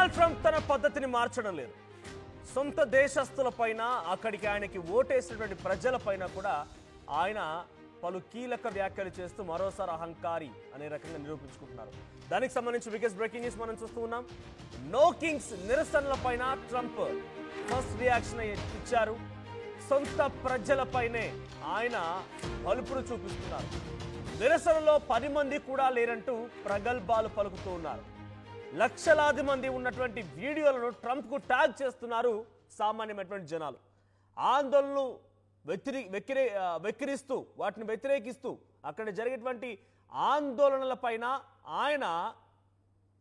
Donald Trump తన పద్ధతిని మార్చడం లేదు. సొంత దేశస్తులపైన అక్కడికి ఆయనకి ఓటేసినటువంటి ప్రజలపైన కూడా ఆయన పలు కీలక వ్యాఖ్యలు చేస్తూ మరోసారి అహంకారి అనే రకంగా నిరూపించుకుంటున్నారు. దానికి సంబంధించి బిగ్గెస్ట్ బ్రేకింగ్ న్యూస్ మనం చూస్తూ ఉన్నాం. నో కింగ్స్ నిరసనలపైన ట్రంప్ ఫస్ట్ రియాక్షన్ ఇచ్చారు. సొంత ప్రజలపైనే ఆయన పలుపును చూపిస్తున్నారు. నిరసనలో 10 మంది కూడా లేరంటూ ప్రగల్భాలు పలుకుతూ ఉన్నారు. లక్షలాది మంది ఉన్నటువంటి వీడియోలను ట్రంప్కు ట్యాగ్ చేస్తున్నారు సామాన్యమైనటువంటి జనాలు. ఆందోళనలు వెక్కిరిస్తూ వాటిని వ్యతిరేకిస్తూ అక్కడ జరిగేటువంటి ఆందోళనలపైన ఆయన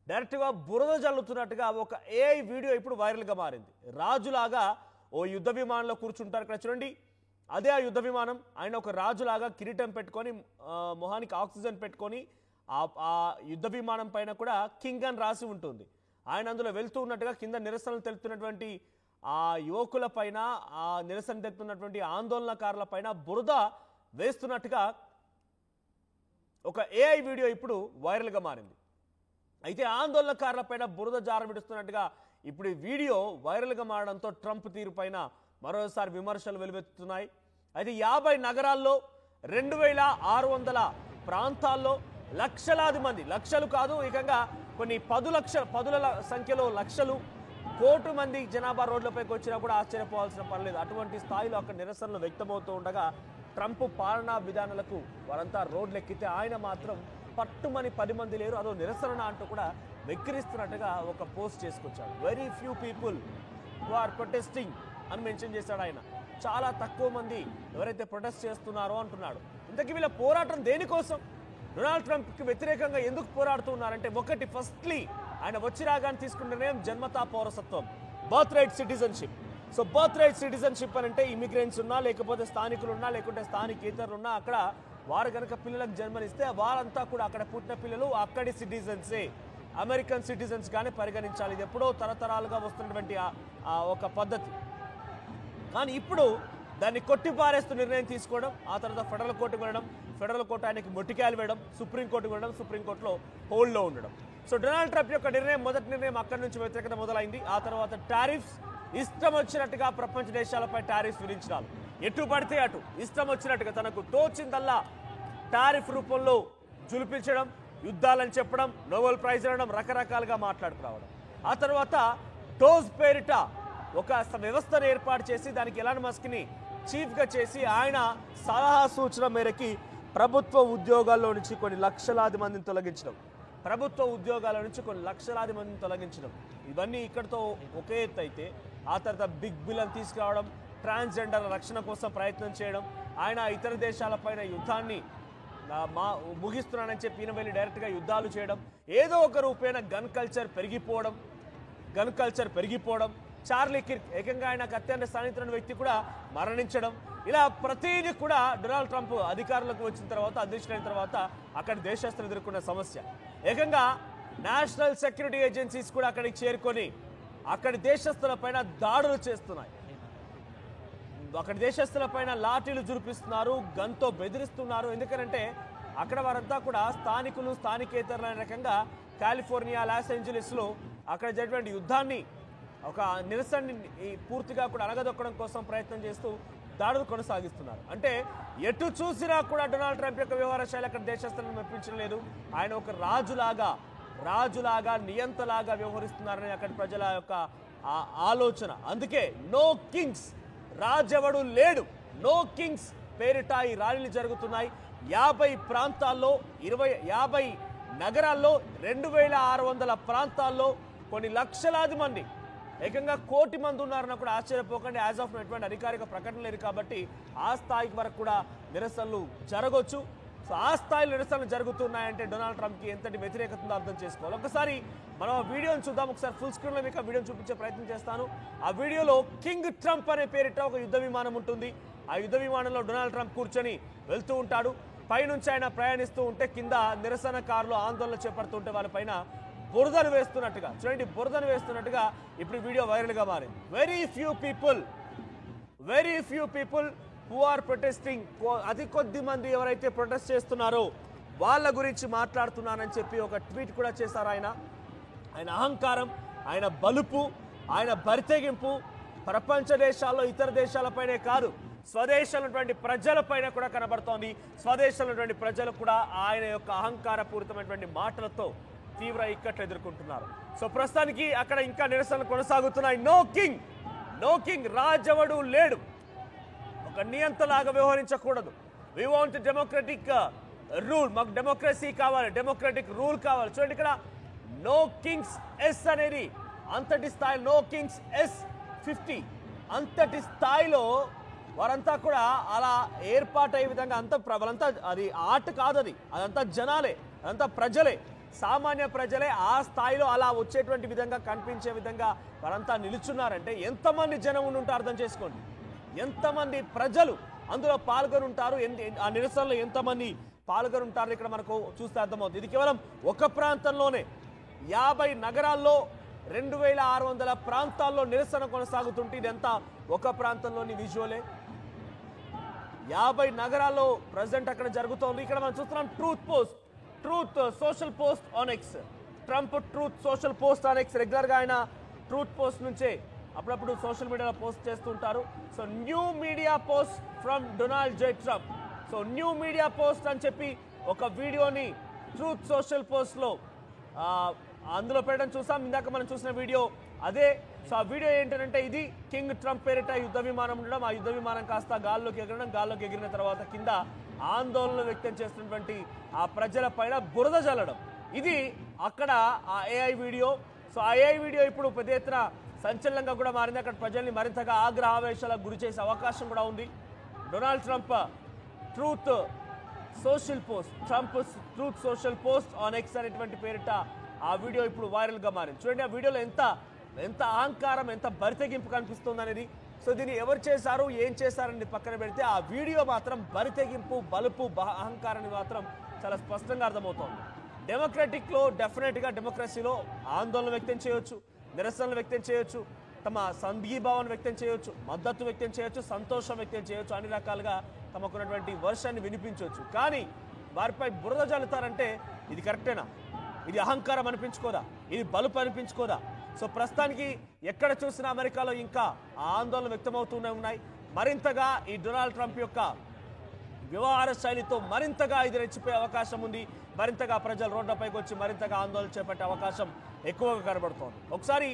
డైరెక్ట్గా బురద జల్లుతున్నట్టుగా ఒక ఏఐ వీడియో ఇప్పుడు వైరల్గా మారింది. రాజులాగా ఓ యుద్ధ విమానంలో కూర్చుంటారు. ఇక్కడ చూడండి, అదే ఆ యుద్ధ విమానం. ఆయన ఒక రాజులాగా కిరీటం పెట్టుకొని మొహానికి ఆక్సిజన్ పెట్టుకొని ఆ యుద్ధ విమానం పైన కూడా కింగ్ అని రాసి ఉంటుంది. ఆయన అందులో వెళ్తూ ఉన్నట్టుగా కింద నిరసనలు తెలుపుతున్నటువంటి ఆ యువకుల పైన, ఆ నిరసన తెలుపుతున్నటువంటి ఆందోళనకారుల పైన బురద వేస్తున్నట్టుగా ఒక ఏఐ వీడియో ఇప్పుడు వైరల్గా మారింది. అయితే ఆందోళనకారుల పైన బురద జార విడుస్తున్నట్టుగా ఇప్పుడు ఈ వీడియో వైరల్గా మారడంతో ట్రంప్ తీరు పైన మరోసారి విమర్శలు వెలువెత్తుతున్నాయి. అయితే 50 నగరాల్లో 2600 ప్రాంతాల్లో లక్షలాది మంది, లక్షలు కాదు ఏకంగా కొన్ని పదుల సంఖ్యలో లక్షలు, కోటి మంది జనాభా రోడ్లపైకి వచ్చినా కూడా ఆశ్చర్యపోవాల్సిన పర్లేదు. అటువంటి స్థాయిలో అక్కడ నిరసనలు వ్యక్తమవుతూ ఉండగా ట్రంప్ పాలనా విధానాలకు వారంతా రోడ్లెక్కితే ఆయన మాత్రం పట్టుమని 10 మంది లేరు, అదో నిరసన అంటూ కూడా వెక్కిరిస్తున్నట్టుగా ఒక పోస్ట్ చేసుకొచ్చాడు. Very few people who are protesting అని మెన్షన్ చేశాడు ఆయన. చాలా తక్కువ మంది ఎవరైతే ప్రొటెస్ట్ చేస్తున్నారో అంటున్నాడు. ఇంతకీ వీళ్ళ పోరాటం దేనికోసం? డొనాల్డ్ ట్రంప్కి వ్యతిరేకంగా ఎందుకు పోరాడుతున్నారంటే, ఒకటి ఫస్ట్లీ ఆయన వచ్చి రాగానే తీసుకున్న నిర్ణయం జన్మతా పౌరసత్వం, birth right citizenship. So birth right citizenship అని అంటే ఇమిగ్రెంట్స్ ఉన్నా, లేకపోతే స్థానికులు ఉన్నా, లేకుంటే స్థానికేతరులు ఉన్నా, అక్కడ వారు కనుక పిల్లలకు జన్మనిస్తే వారంతా కూడా అక్కడ పుట్టిన పిల్లలు అక్కడి సిటిజన్సే, అమెరికన్ సిటిజన్స్ గానే పరిగణించాలి. ఇది ఎప్పుడో తరతరాలుగా వస్తున్నటువంటి ఒక పద్ధతి. కానీ ఇప్పుడు దాన్ని కొట్టిపారేస్తూ నిర్ణయం తీసుకోవడం, ఆ తర్వాత ఫెడరల్ కోర్టుకు వెళ్ళడం, ఫెడరల్ కోర్టు ఆయనకి మొట్టికాయలు వేయడం, సుప్రీంకోర్టుకు వెళ్ళడం, సుప్రీంకోర్టులో హోల్డ్లో ఉండడం. సో డొనాల్డ్ ట్రంప్ యొక్క నిర్ణయం, మొదటి నిర్ణయం అక్కడి నుంచి వ్యతిరేకత మొదలైంది. ఆ తర్వాత టారిఫ్స్, ఇష్టం వచ్చినట్టుగా ప్రపంచ దేశాలపై టారిఫ్స్ విధించడాలు, ఎటు పడితే అటు ఇష్టం వచ్చినట్టుగా తనకు తోచిందల్లా టారిఫ్ రూపంలో జులిపించడం, యుద్ధాలని చెప్పడం, నోబెల్ ప్రైజ్ అనడం, రకరకాలుగా మాట్లాడుకురావడం. ఆ తర్వాత టోజ్ పేరిట ఒక వ్యవస్థను ఏర్పాటు చేసి దానికి ఎలాన్ మస్క్ని చీఫ్గా చేసి ఆయన సలహా సూచన మేరకి ప్రభుత్వ ఉద్యోగాల్లో నుంచి కొన్ని లక్షలాది మందిని తొలగించడం, ఇవన్నీ ఇక్కడితో ఒకే ఎత్తు అయితే, ఆ తర్వాత బిగ్ బిల్ అని తీసుకురావడం, ట్రాన్స్జెండర్ల రక్షణ కోసం ప్రయత్నం చేయడం, ఆయన ఇతర దేశాలపైన యుద్ధాన్ని ముగిస్తున్నానని చెప్పి ఈయన వెళ్ళి డైరెక్ట్గా యుద్ధాలు చేయడం, ఏదో ఒక రూపేణ గన్ కల్చర్ పెరిగిపోవడం, చార్లీ కిర్క్ ఏకంగా ఆయనకు అత్యంత సన్నిహితులైన వ్యక్తి కూడా మరణించడం, ఇలా ప్రతిదీ కూడా డొనాల్డ్ ట్రంప్ అధికారులకు వచ్చిన తర్వాత, అధ్యక్షుడైన తర్వాత అక్కడ దేశస్తులు ఎదుర్కొన్న సమస్య. ఏకంగా నేషనల్ సెక్యూరిటీ ఏజెన్సీస్ కూడా అక్కడికి చేరుకొని అక్కడి దేశస్తులపైన దాడులు చేస్తున్నాయి. అక్కడి దేశస్తులపైన లాఠీలు జురిపిస్తున్నారు, గన్తో బెదిరిస్తున్నారు. ఎందుకంటే అక్కడ వారంతా కూడా స్థానికులు, స్థానికేతరులైన రకంగా కాలిఫోర్నియా, లాస్ ఏంజలీస్లో అక్కడ జరిగినటువంటి యుద్ధాన్ని, ఒక నిరసనని పూర్తిగా కూడా అణగదొక్కడం కోసం ప్రయత్నం చేస్తూ దాడులు కొనసాగిస్తున్నారు. అంటే ఎటు చూసినా కూడా డొనాల్డ్ ట్రంప్ యొక్క వ్యవహార శైలి అక్కడ దేశస్తులను మెప్పించడం లేదు. ఆయన ఒక రాజులాగా నియంతలాగా వ్యవహరిస్తున్నారని అక్కడి ప్రజల యొక్క ఆలోచన. అందుకే నో కింగ్స్, రాజెవడు లేడు, నో కింగ్స్ పేరిట ఈ ర్యాలీలు జరుగుతున్నాయి. 50 ప్రాంతాల్లో, 50 నగరాల్లో, 2600 ప్రాంతాల్లో కొన్ని లక్షలాది మంది, ఏకంగా 1 కోటి మంది ఉన్నారన్న కూడా ఆశ్చర్యపోకండి. యాజ్ ఆఫ్ ఎటువంటి అధికారిక ప్రకటన లేదు కాబట్టి ఆ స్థాయికి వరకు కూడా నిరసనలు జరగవచ్చు. సో ఆ స్థాయిలో నిరసనలు జరుగుతున్నాయంటే డొనాల్డ్ ట్రంప్కి ఎంతటి వ్యతిరేకత ఉందో అర్థం చేసుకోవాలి. ఒకసారి మనం ఆ వీడియోని చూద్దాం. ఒకసారి ఫుల్ స్క్రీన్లో మీకు ఆ వీడియోని చూపించే ప్రయత్నం చేస్తాను. ఆ వీడియోలో కింగ్ ట్రంప్ అనే పేరిట ఒక యుద్ధ విమానం ఉంటుంది. ఆ యుద్ధ విమానంలో డొనాల్డ్ ట్రంప్ కూర్చొని వెళ్తూ ఉంటాడు. పైనుంచి ఆయన ప్రయాణిస్తూ ఉంటే కింద నిరసనకారులు ఆందోళన చేపడుతుంటే వాళ్ళపైన బురదను వేస్తున్నట్టుగా, చూడండి, బురదను వేస్తున్నట్టుగా ఇప్పుడు వీడియో వైరల్గా మారింది. Very few people who are protesting, అతి కొద్ది మంది ఎవరైతే ప్రొటెస్ట్ చేస్తున్నారో వాళ్ళ గురించి మాట్లాడుతున్నానని చెప్పి ఒక ట్వీట్ కూడా చేశారు ఆయన. అహంకారం, ఆయన బలుపు, ఆయన బరితెగింపు ప్రపంచ దేశాల్లో ఇతర దేశాలపైనే కాదు, స్వదేశంలోటువంటి ప్రజలపైన కూడా కనబడుతోంది. స్వదేశంలోటువంటి ప్రజలు కూడా ఆయన యొక్క అహంకారపూరితమైనటువంటి మాటలతో తీవ్ర ఇక్కట్లు ఎదుర్కొంటున్నారు. సో ప్రస్తుతానికి అక్కడ ఇంకా నిరసనలు కొనసాగుతున్నాయి. నో కింగ్ రాజవడు లేడు, ఒక నియంతలాగా వ్యవహరించకూడదు. వి వాంట్ డెమోక్రటిక్ రూల్, మాకు డెమోక్రసీ కావాలి, డెమోక్రటిక్ రూల్ కావాలి. చూడండి ఇక్కడ నో కింగ్స్ ఎస్ అనేది అంతటి స్థాయిలో, నో కింగ్స్ ఎస్ 50 అంతటి స్థాయిలో వారంతా కూడా అలా ఏర్పాటయ్యే విధంగా వాళ్ళంతా అది ఆర్ట్ కాదు, అదంతా జనాలే, అదంతా ప్రజలే, సామాన్య ప్రజలే ఆ స్థాయిలో అలా వచ్చేటువంటి విధంగా కనిపించే విధంగా వారంతా నిలుచున్నారంటే ఎంతమంది జనం ఉంటారు అర్థం చేసుకోండి. ఎంతమంది ప్రజలు అందులో పాల్గొని ఉంటారు, ఆ నిరసనలో ఎంతమంది పాల్గొని ఉంటారు ఇక్కడ మనకు చూస్తే అర్థమవుతుంది. ఇది కేవలం ఒక ప్రాంతంలోనే 50 నగరాల్లో 2600 ప్రాంతాల్లో నిరసన కొనసాగుతుంటే ఇదంతా ఒక ప్రాంతంలోని విజువలే. 50 నగరాల్లో ప్రజెంట్ అక్కడ జరుగుతోంది. ఇక్కడ మనం చూస్తున్నాం truth social post on X, Trump truth social post on X. రెగ్యులర్గా ఆయన ట్రూత్ పోస్ట్ నుంచే అప్పుడప్పుడు సోషల్ మీడియాలో పోస్ట్ చేస్తుంటారు. So new media post from Donald J Trump. So new media post అని చెప్పి ఒక వీడియోని ట్రూత్ సోషల్ పోస్ట్లో అందులో పెట్టడం చూసాం. ఇందాక మనం చూసిన వీడియో అదే. సో ఆ వీడియో ఏంటంటే ఇది కింగ్ ట్రంప్ పేరిట యుద్ధ విమానం ఉండడం, ఆ యుద్ధ విమానం కాస్త గాల్లోకి ఎగిరిన తర్వాత కింద ఆందోళన వ్యక్తం చేస్తున్నటువంటి ఆ ప్రజల పైన బురద జల్లడం, ఇది అక్కడ ఆ ఏఐ వీడియో. సో ఆ ఏఐ వీడియో ఇప్పుడు పెద్ద ఎత్తున సంచలనంగా కూడా మారింది. అక్కడ ప్రజల్ని మరింతగా ఆగ్రహావేశాలకు గురి చేసే అవకాశం కూడా ఉంది. Donald Trump truth social post on X అనేటువంటి పేరిట ఆ వీడియో ఇప్పుడు వైరల్గా మారింది. చూడండి ఆ వీడియోలో ఎంత అహంకారం, ఎంత బరితెగింపు కనిపిస్తుంది అనేది. సో దీన్ని ఎవరు చేశారు, ఏం చేశారని పక్కన పెడితే ఆ వీడియో మాత్రం బరితెగింపు, బలుపు, అహంకారాన్ని మాత్రం చాలా స్పష్టంగా అర్థమవుతోంది. డెమోక్రటిక్లో డెఫినెట్గా డెమోక్రసీలో ఆందోళన వ్యక్తం చేయొచ్చు, నిరసనలు వ్యక్తం చేయొచ్చు, తమ సంఘీభావం వ్యక్తం చేయొచ్చు, మద్దతు వ్యక్తం చేయొచ్చు, సంతోషం వ్యక్తం చేయొచ్చు, అన్ని రకాలుగా తమకున్నటువంటి వర్షాన్ని వినిపించవచ్చు. కానీ వారిపై బురద జల్లుతారంటే ఇది కరెక్టేనా? ఇది అహంకారం అనిపించుకోదా? ఇది బలుపు అనిపించుకోదా? సో ప్రస్తుతానికి ఎక్కడ చూసినా అమెరికాలో ఇంకా ఆందోళన వ్యక్తమవుతూనే ఉన్నాయి. మరింతగా ఈ డొనాల్డ్ ట్రంప్ యొక్క వ్యవహార శైలితో మరింతగా ఇది రెచ్చిపోయే అవకాశం ఉంది. మరింతగా ప్రజలు రోడ్లపైకి వచ్చి మరింతగా ఆందోళన చేపట్టే అవకాశం ఎక్కువగా కనబడుతోంది. ఒకసారి